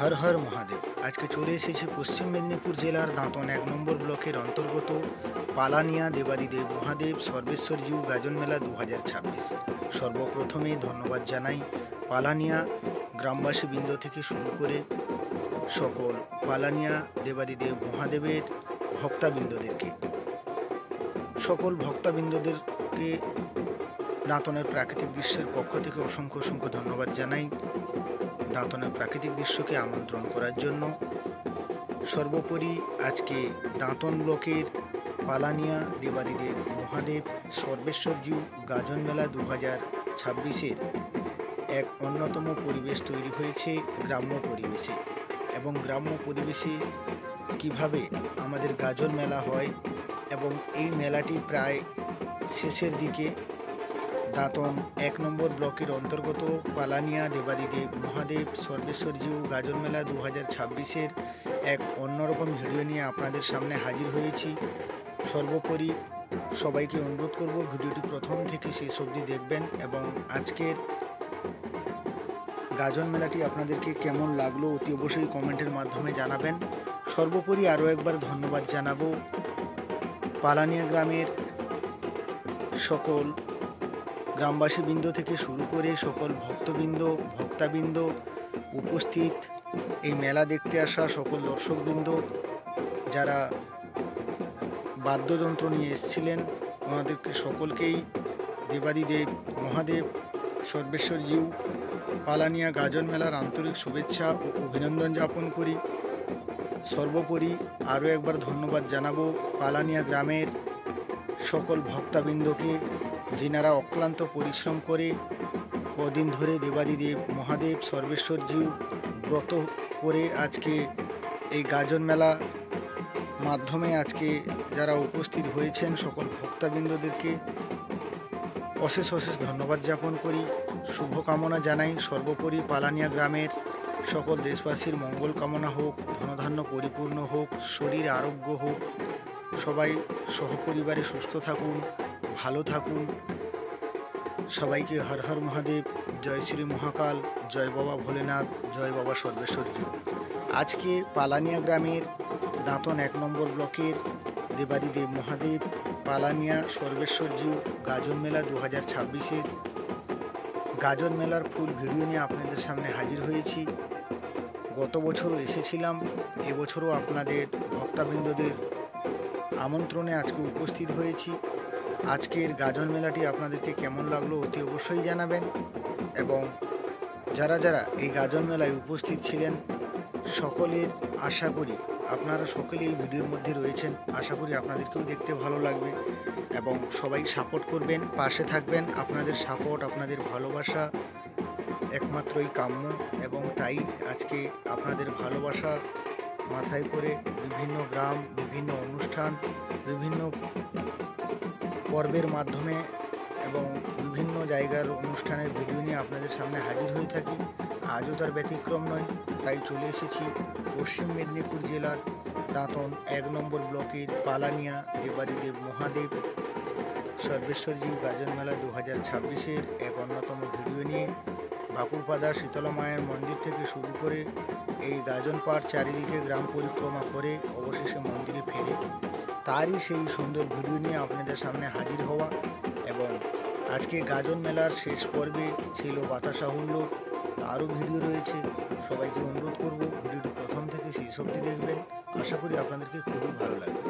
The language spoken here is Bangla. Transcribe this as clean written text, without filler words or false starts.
হর হর মহাদেব। আজকে চলে এসেছি পশ্চিম মেদিনীপুর জেলার দাঁতন ১ নম্বর ব্লকের অন্তর্গত পালানিয়া দেবাদিদেব মহাদেব সর্বেশ্বরজিউ গাজন মেলা ২০২৬। সর্বপ্রথমেই ধন্যবাদ জানাই পালানিয়া গ্রামবাসী বৃন্দ থেকে শুরু করে সকল পালানিয়া দেবাদিদেব মহাদেবের ভক্তাবৃন্দদেরকে। সকল ভক্তাবৃন্দদেরকে দাঁতনের প্রাকৃতিক দৃশ্যের পক্ষ থেকে অসংখ্য অসংখ্য ধন্যবাদ জানাই দাঁতনের প্রাকৃতিক দৃশ্যকে আমন্ত্রণ করার জন্য। সর্বোপরি আজকে দাঁতন ব্লকের পালানিয়া দেবাদিদেব মহাদেব সর্বেশ্বরজিউ গাজন মেলা ২০২৬-এর এক অন্যতম পরিবেশ তৈরি হয়েছে গ্রাম্য পরিবেশে। এবং গ্রাম্য পরিবেশে কিভাবে আমাদের গাজন মেলা হয় এবং এই মেলাটি প্রায় শেষের দিকে দাঁতন ১ নম্বর ব্লকের অন্তর্গত পালানিয়া দেবাদিদেব মহাদেব সর্বেশ্বরজিউ গাজন মেলা ২০২৬-এর এক অন্যরকম ভিডিও নিয়ে আপনাদের সামনে হাজির হয়েছি। সর্বোপরি সবাইকে অনুরোধ করব ভিডিওটি প্রথম থেকে শেষ অবধি দেখবেন এবং আজকের গাজন মেলাটি আপনাদেরকে কেমন লাগলো অতি অবশ্যই কমেন্টের মাধ্যমে জানাবেন। সর্বোপরি আরও একবার ধন্যবাদ জানাবো পালানিয়া গ্রামের সকল গ্রামবাসীবৃন্দ থেকে শুরু করে সকল ভক্তাবৃন্দ, উপস্থিত এই মেলা দেখতে আসা সকল দর্শকবৃন্দ, যারা বাদ্যযন্ত্র নিয়ে এসেছিলেন ওনাদেরকে সকলকেই দেবাদিদেব মহাদেব সর্বেশ্বরজিউ পালানিয়া গাজন মেলার আন্তরিক শুভেচ্ছা ও অভিনন্দন জ্ঞাপন করি। সর্বোপরি আরও একবার ধন্যবাদ জানাবো পালানিয়া গ্রামের সকল ভক্তাবৃন্দকে, যিনারা অক্লান্ত পরিশ্রম করে কদিন ধরে দেবাদিদেব মহাদেব সর্বেশ্বরজিউ ব্রত করে আজকে এই গাজন মেলা মাধ্যমে আজকে যারা উপস্থিত হয়েছেন সকল ভক্তাবৃন্দদেরকে অশেষ অশেষ ধন্যবাদ জ্ঞাপন করি, শুভকামনা জানাই। সর্বোপরি পালানিয়া গ্রামের সকল দেশবাসীর মঙ্গল কামনা হোক, ধনধান্য পরিপূর্ণ হোক, শরীর আরোগ্য হোক, সবাই সহপরিবারে সুস্থ থাকুন, ভালো থাকুন। সবাইকে হর হর মহাদেব, জয় শ্রী মহাকাল, জয় বাবা ভোলেনাথ, জয় বাবা সর্বেশ্বরজিউ। আজকে পালানিয়া গ্রামের দাঁতন ১ নম্বর ব্লকের দেবাদিদেব মহাদেব পালানিয়া সর্বেশ্বরজিউ গাজন মেলা ২০২৬-এর গাজন মেলার ফুল ভিডিও নিয়ে আপনাদের সামনে হাজির হয়েছি। গত বছরও এসেছিলাম, এবছরও আপনাদের ভক্তাবৃন্দদের আমন্ত্রণে আজকে উপস্থিত হয়েছি। আজকের গাজন মেলাটি আপনাদেরকে কেমন লাগলো অতি অবশ্যই জানাবেন এবং যারা যারা এই গাজন মেলায় উপস্থিত ছিলেন সকলের আশা করি আপনারা সকলে এই ভিডিওর মধ্যে রয়েছেন, আশা করি আপনাদেরকেও দেখতে ভালো লাগবে এবং সবাই সাপোর্ট করবেন, পাশে থাকবেন। আপনাদের সাপোর্ট, আপনাদের ভালোবাসা একমাত্রই কাম্য এবং তাই আজকে আপনাদের ভালোবাসা মাথায় করে বিভিন্ন গ্রাম, বিভিন্ন অনুষ্ঠান, বিভিন্ন পর্বের মাধ্যমে এবং বিভিন্ন জায়গার অনুষ্ঠানের ভিডিও নিয়ে আপনাদের সামনে হাজির হয়ে থাকি। আজও তার ব্যতিক্রম নয়, তাই চলে এসেছি পশ্চিম মেদিনীপুর জেলার দাঁতন ১ নম্বর ব্লকের পালানিয়া দেবাদিদেব মহাদেব সর্বেশ্বরজিউ গাজন মেলা ২০২৬-এর এক অন্যতম ভিডিও নিয়ে। বাঁকুড়পাদা শীতলা মায়ের মন্দির থেকে শুরু করে এই গাজন পাড় চারিদিকে গ্রাম পরিক্রমা করে অবশেষে মন্দিরে ফেরে, তারই সেই সুন্দর ভিডিও নিয়ে আপনাদের সামনে হাজির হওয়া। এবং আজকে গাজন মেলার শেষ পর্বে ছিল বাতাসা হুল্লোড়, তারও ভিডিও রয়েছে। সবাইকে অনুরোধ করব ভিডিওটি প্রথম থেকে শেষ অবধি দেখবেন, আশা করি আপনাদেরকে খুবই ভালো লাগবে।